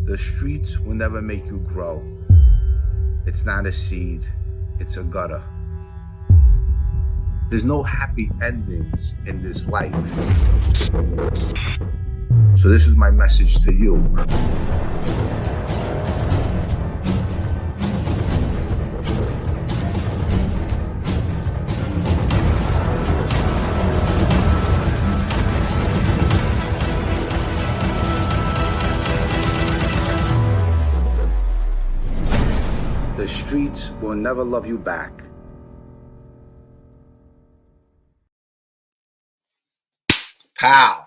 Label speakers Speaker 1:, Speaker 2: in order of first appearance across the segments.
Speaker 1: The streets will never make you grow. It's not a seed, it's a gutter. There's no happy endings in this life. So this is my message to you. The streets will never love you back.
Speaker 2: Pow.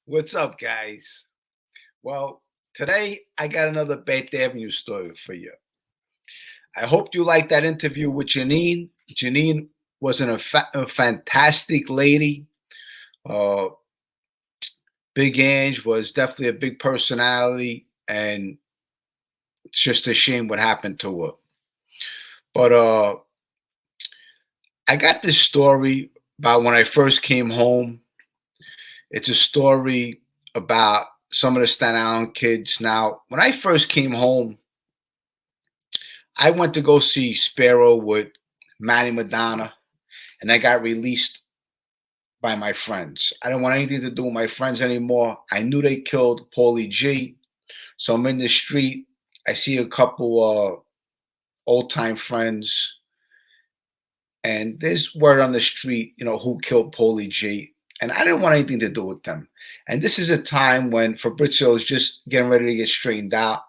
Speaker 2: What's up, guys? Well, today I got another Beth Avenue story for you. I hope you liked that interview with Janine. Janine was a fantastic lady. Big Ange was definitely a big personality, and it's just a shame what happened to her. But I got this story about when I first came home. It's a story about some of the Staten Island kids. Now, when I first came home, I went to go see Sparrow with Manny Madonna, and I got released by my friends. I didn't want anything to do with my friends anymore. I knew they killed Paulie G. So I'm in the street. I see a couple old-time friends, and there's word on the street, who killed Paulie G. And I didn't want anything to do with them. And this is a time when Fabrizio is just getting ready to get straightened out.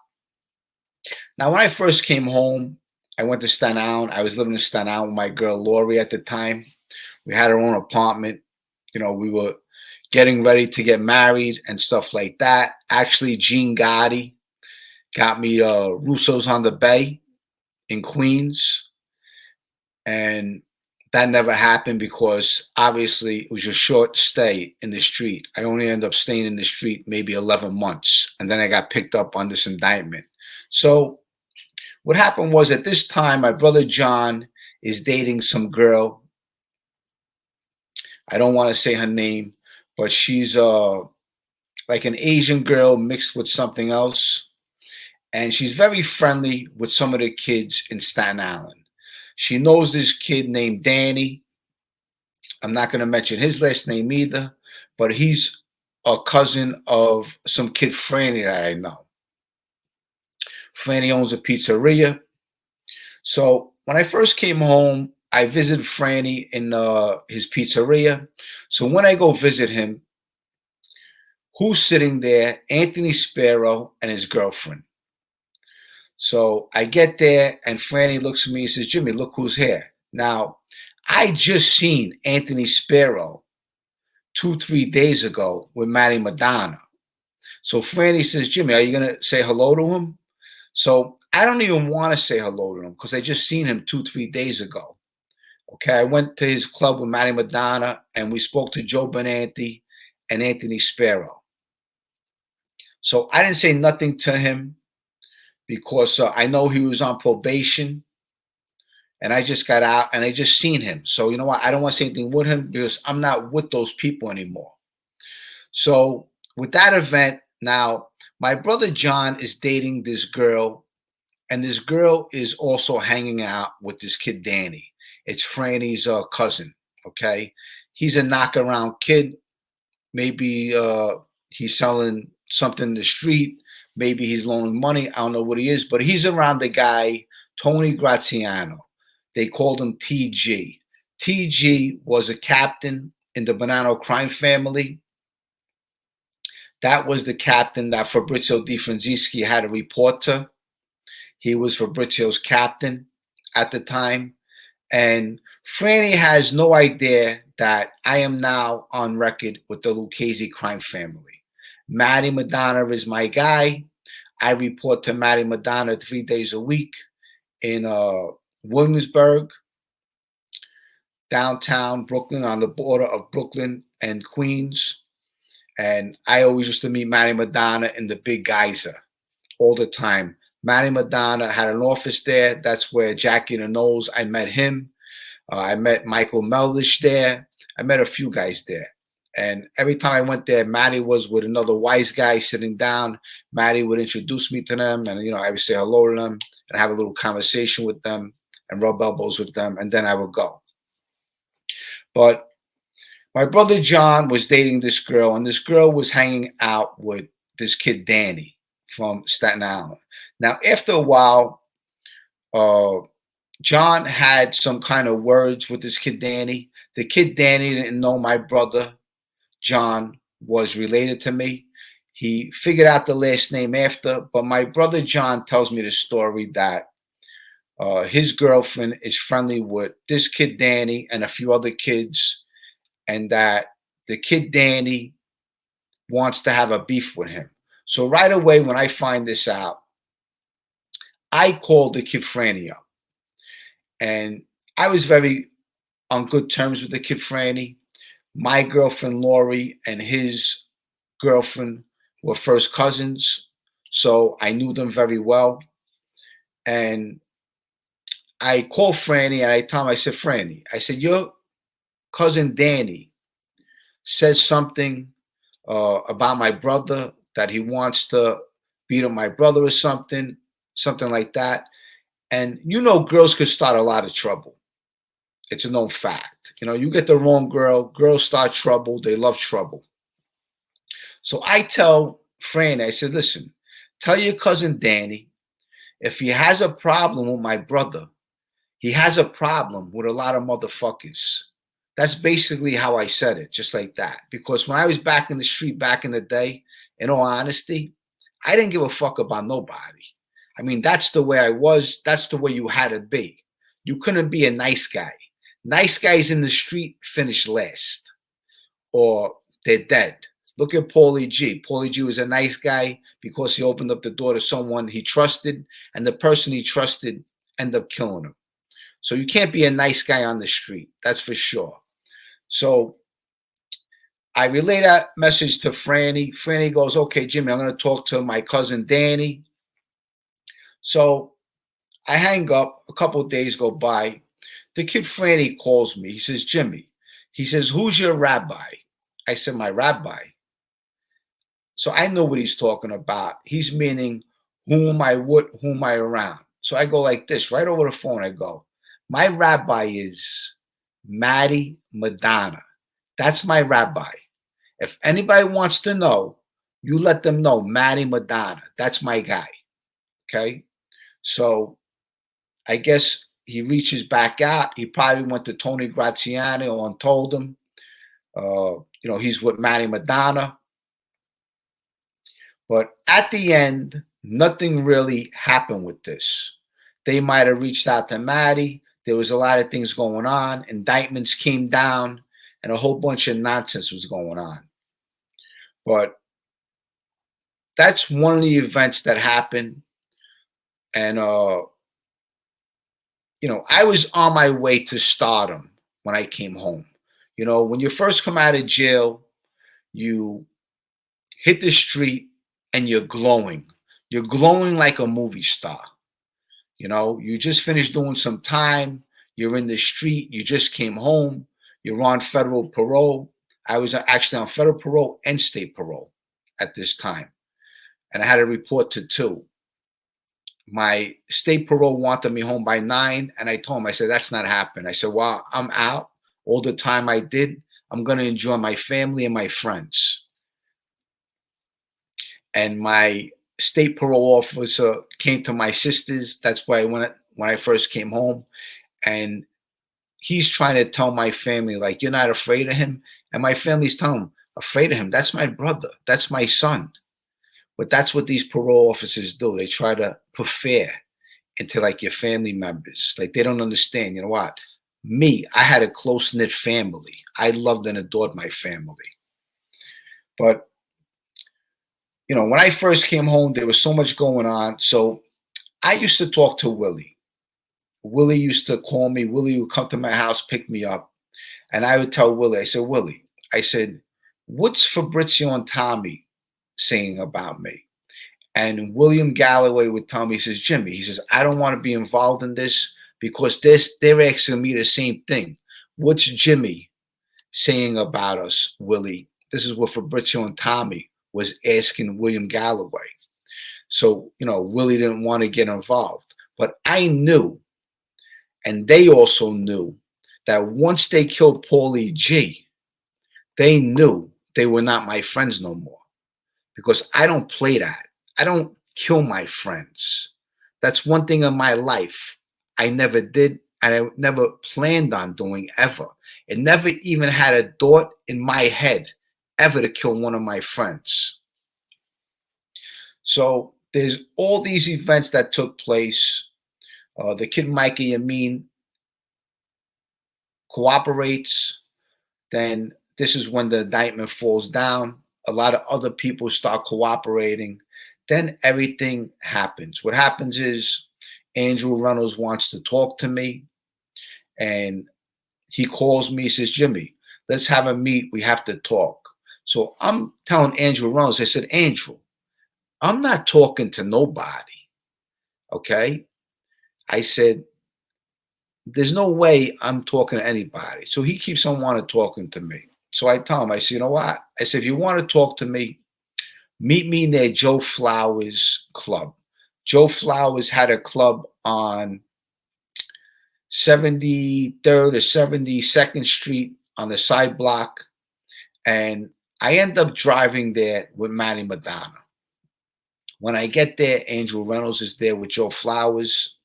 Speaker 2: Now, when I first came home, I went to Staten Island. I was living in Staten Island with my girl Lori at the time. We had our own apartment. We were getting ready to get married and stuff like that. Actually, Gene Gotti got me Russo's on the Bay in Queens. And that never happened because obviously it was a short stay in the street. I only ended up staying in the street maybe 11 months. And then I got picked up on this indictment. So what happened was, at this time, my brother John is dating some girl. I don't want to say her name, but she's like an Asian girl mixed with something else. And she's very friendly with some of the kids in Staten Island. She knows this kid named Danny. I'm not going to mention his last name either, but he's a cousin of some kid, Franny, that I know. Franny owns a pizzeria. So when I first came home, I visited Franny in his pizzeria. So when I go visit him, who's sitting there? Anthony Sparrow and his girlfriend. So I get there, and Franny looks at me and says, "Jimmy, look who's here." Now, I just seen Anthony Sparrow 2-3 days ago with Manny Madonna. So Franny says, "Jimmy, are you going to say hello to him?" So I don't even want to say hello to him because I just seen him 2-3 days ago. Okay, I went to his club with Manny Madonna, and we spoke to Joe Benanti and Anthony Sparrow. So I didn't say nothing to him because I know he was on probation, and I just got out, and I just seen him. So you know what? I don't want to say anything with him because I'm not with those people anymore. So with that event, now my brother John is dating this girl, and this girl is also hanging out with this kid, Danny. It's Franny's cousin, okay? He's a knock-around kid. Maybe he's selling something in the street. Maybe he's loaning money. I don't know what he is, but he's around the guy, Tony Graziano. They called him TG. TG was a captain in the Bonanno crime family. That was the captain that Fabrizio Di Francisci had to report to. He was Fabrizio's captain at the time. And Franny has no idea that I am now on record with the Lucchese crime family. Manny Madonna is my guy. I report to Manny Madonna 3 days a week in Williamsburg, downtown Brooklyn, on the border of Brooklyn and Queens. And I always used to meet Manny Madonna in the Big Geyser all the time. Manny Madonna had an office there. That's where Jackie the Knowles, I met him. I met Michael Meldish there. I met a few guys there. And every time I went there, Maddie was with another wise guy sitting down. Maddie would introduce me to them, and I would say hello to them and have a little conversation with them and rub elbows with them, and then I would go. But my brother John was dating this girl, and this girl was hanging out with this kid Danny from Staten Island. Now, after a while, John had some kind of words with this kid Danny. The kid Danny didn't know my brother John was related to me. He figured out the last name after, but my brother John tells me the story that his girlfriend is friendly with this kid Danny and a few other kids, and that the kid Danny wants to have a beef with him. So right away, when I find this out, I called the kid Franny up. And I was very on good terms with the kid Franny. My girlfriend Lori and his girlfriend were first cousins, so I knew them very well. And I called Franny and I told him, I said, Franny, I said, your cousin Danny says something about my brother, that he wants to beat up my brother or something like that. And girls could start a lot of trouble. It's a known fact. You get the wrong girl, girls start trouble. They love trouble. So I tell Fran, I said, listen, tell your cousin Danny, if he has a problem with my brother, he has a problem with a lot of motherfuckers. That's basically how I said it, just like that. Because when I was back in the street back in the day, in all honesty, I didn't give a fuck about nobody. I mean, that's the way I was. That's the way you had to be. You couldn't be a nice guy. Nice guys in the street finish last, or they're dead. Look at Paulie G. Paulie G was a nice guy because he opened up the door to someone he trusted, and the person he trusted ended up killing him. So you can't be a nice guy on the street. That's for sure. So I relay that message to Franny. Franny goes, okay, Jimmy, I'm going to talk to my cousin Danny. So I hang up. A couple of days go by. The kid Franny calls me. He says, Jimmy, he says, who's your rabbi? I said, my rabbi. So I know what he's talking about. He's meaning whom am I with, whom am I around. So I go like this, right over the phone. I go, my rabbi is Maddie Madonna. That's my rabbi. If anybody wants to know, you let them know, Maddie Madonna. That's my guy. Okay? So I guess he reaches back out. He probably went to Tony Graziano and told him, he's with Maddie Madonna. But at the end, nothing really happened with this. They might have reached out to Maddie. There was a lot of things going on. Indictments came down, and a whole bunch of nonsense was going on. But that's one of the events that happened. And, I was on my way to stardom when I came home. When you first come out of jail, you hit the street and you're glowing. You're glowing like a movie star. You just finished doing some time. You're in the street. You just came home. You're on federal parole. I was actually on federal parole and state parole at this time. And I had to report to 2. My state parole wanted me home by 9. And I told him, I said, that's not happening. I said, well, I'm out. All the time I did, I'm going to enjoy my family and my friends. And my state parole officer came to my sister's. That's why I went when I first came home. And he's trying to tell my family, like, you're not afraid of him. And my family's telling him, afraid of him? That's my brother. That's my son. But that's what these parole officers do. They try to put fear into like your family members. Like they don't understand. You know what? Me, I had a close-knit family. I loved and adored my family. But, when I first came home, there was so much going on. So I used to talk to Willie. Willie used to call me. Willie would come to my house, pick me up. And I would tell Willie, I said, Willie, I said, what's Fabrizio and Tommy saying about me? And William Galloway would tell me, he says, Jimmy, he says, I don't want to be involved in this because they're asking me the same thing. What's Jimmy saying about us, Willie. This is what Fabrizio and Tommy was asking William Galloway. So, Willie didn't want to get involved. But I knew, and they also knew, that once they killed Paulie G, they knew they were not my friends no more. Because I don't play that. I don't kill my friends. That's one thing in my life I never did, and I never planned on doing ever. It never even had a thought in my head ever to kill one of my friends. So there's all these events that took place. The kid Micah Yamin cooperates. Then this is when the indictment falls down. A lot of other people start cooperating. Then everything happens. What happens is Andrew Reynolds wants to talk to me, and he calls me. He says, Jimmy, let's have a meet. We have to talk. So I'm telling Andrew Reynolds, I said, Andrew, I'm not talking to nobody. Okay? I said, there's no way I'm talking to anybody. So he keeps on wanting talking to me. So I tell him, I said, you know what? I said, if you want to talk to me, meet me near Joe Flowers' club. Joe Flowers had a club on 73rd or 72nd Street on the side block. And I end up driving there with Matty Madonna. When I get there, Andrew Reynolds is there with Joe Flowers.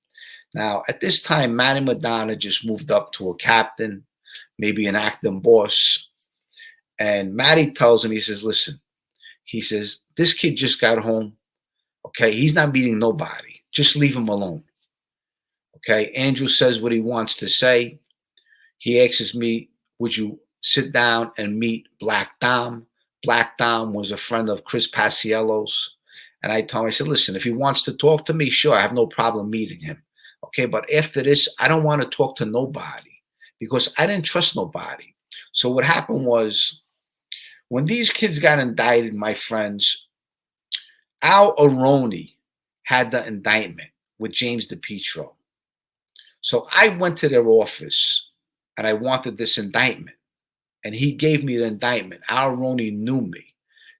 Speaker 2: Now, at this time, Matty Madonna just moved up to a captain, maybe an acting boss. And Matty tells him, he says, listen, he says, this kid just got home. Okay, he's not meeting nobody. Just leave him alone. Okay, Andrew says what he wants to say. He asks me, would you sit down and meet Black Dom? Black Dom was a friend of Chris Paciello's. And I told him, I said, listen, if he wants to talk to me, sure, I have no problem meeting him. Okay, but after this, I don't want to talk to nobody because I didn't trust nobody. So what happened was, when these kids got indicted, my friends, Al Aroni had the indictment with James DePietro. So I went to their office and I wanted this indictment. And he gave me the indictment. Al Aroni knew me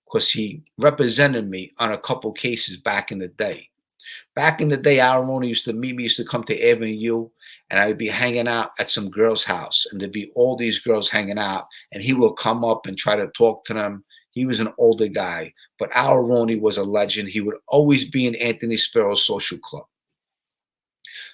Speaker 2: because he represented me on a couple cases back in the day. Back in the day, Al Aroni used to meet me, used to come to Avenue, and I would be hanging out at some girl's house, and there'd be all these girls hanging out, and he would come up and try to talk to them. He was an older guy, but Al Aroni was a legend. He would always be in Anthony Sparrow's social club.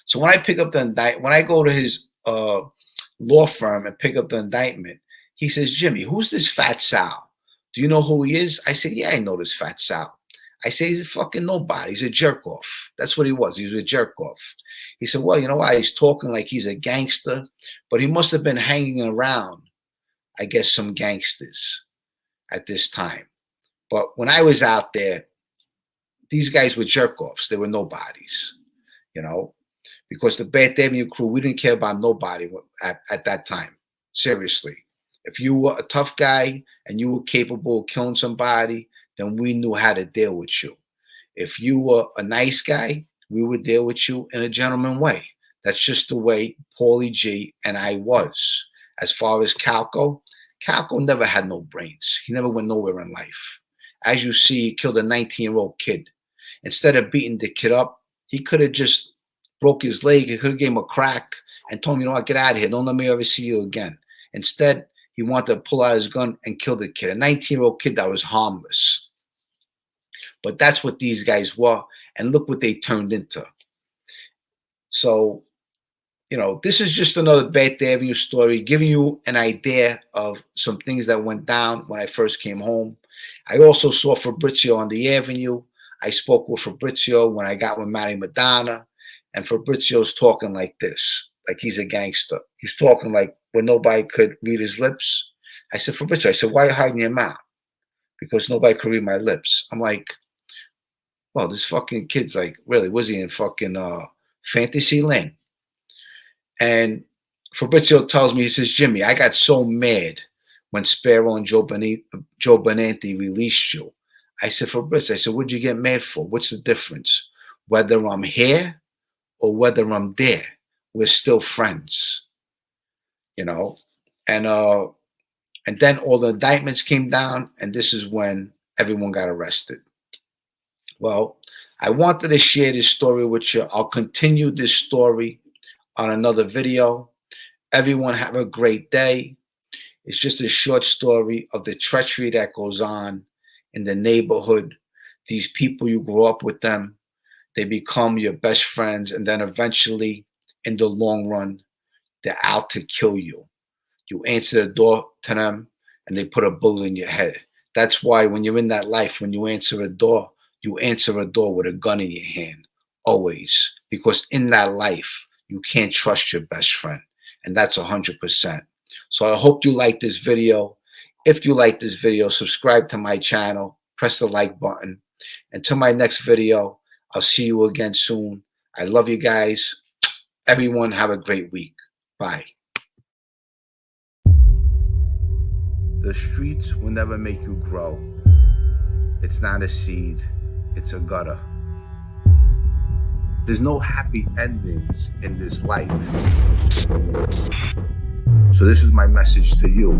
Speaker 2: So when I pick up the indictment, when I go to his law firm and pick up the indictment, he says, Jimmy, who's this Fat Sal? Do you know who he is? I said, yeah, I know this Fat Sal. I say, he's a fucking nobody. He's a jerk off. That's what he was. He was a jerk off. He said, well, you know why? He's talking like he's a gangster, but he must have been hanging around, I guess, some gangsters at this time. But when I was out there, these guys were jerk offs. They were nobodies, because the Bath Avenue crew, we didn't care about nobody at that time. Seriously. If you were a tough guy and you were capable of killing somebody, then we knew how to deal with you. If you were a nice guy, we would deal with you in a gentleman way. That's just the way Paulie G and I was. As far as Calco never had no brains. He never went nowhere in life. As you see, he killed a 19-year-old kid. Instead of beating the kid up, he could have just broke his leg. He could have gave him a crack and told him, you know what, get out of here. Don't let me ever see you again. Instead, he wanted to pull out his gun and kill the kid, a 19-year-old kid that was harmless. But that's what these guys were, and look what they turned into. So, this is just another Bath Avenue story, giving you an idea of some things that went down when I first came home. I also saw Fabrizio on the Avenue. I spoke with Fabrizio when I got with Matty Madonna, and Fabrizio's talking like this, like he's a gangster. He's talking like when nobody could read his lips. I said, Fabrizio, why are you hiding your mouth? Because nobody could read my lips. I'm like, well, this fucking kid's like, really, was he in fucking fantasy land? And Fabrizio tells me, he says, Jimmy, I got so mad when Sparrow and Joe Benanti released you. I said, Fabrizio, what'd you get mad for? What's the difference? Whether I'm here or whether I'm there, we're still friends, And And then all the indictments came down, and this is when everyone got arrested. Well, I wanted to share this story with you. I'll continue this story on another video. Everyone have a great day. It's just a short story of the treachery that goes on in the neighborhood. These people, you grow up with them, they become your best friends, and then eventually, in the long run, they're out to kill you. You answer the door to them, and they put a bullet in your head. That's why when you're in that life, when you answer a door with a gun in your hand, always. Because in that life, you can't trust your best friend, and that's 100%. So I hope you like this video. If you like this video, subscribe to my channel, press the like button. Until my next video, I'll see you again soon. I love you guys. Everyone have a great week. Bye.
Speaker 1: The streets will never make you grow. It's not a seed, it's a gutter. There's no happy endings in this life. So this is my message to you.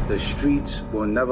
Speaker 1: The streets will never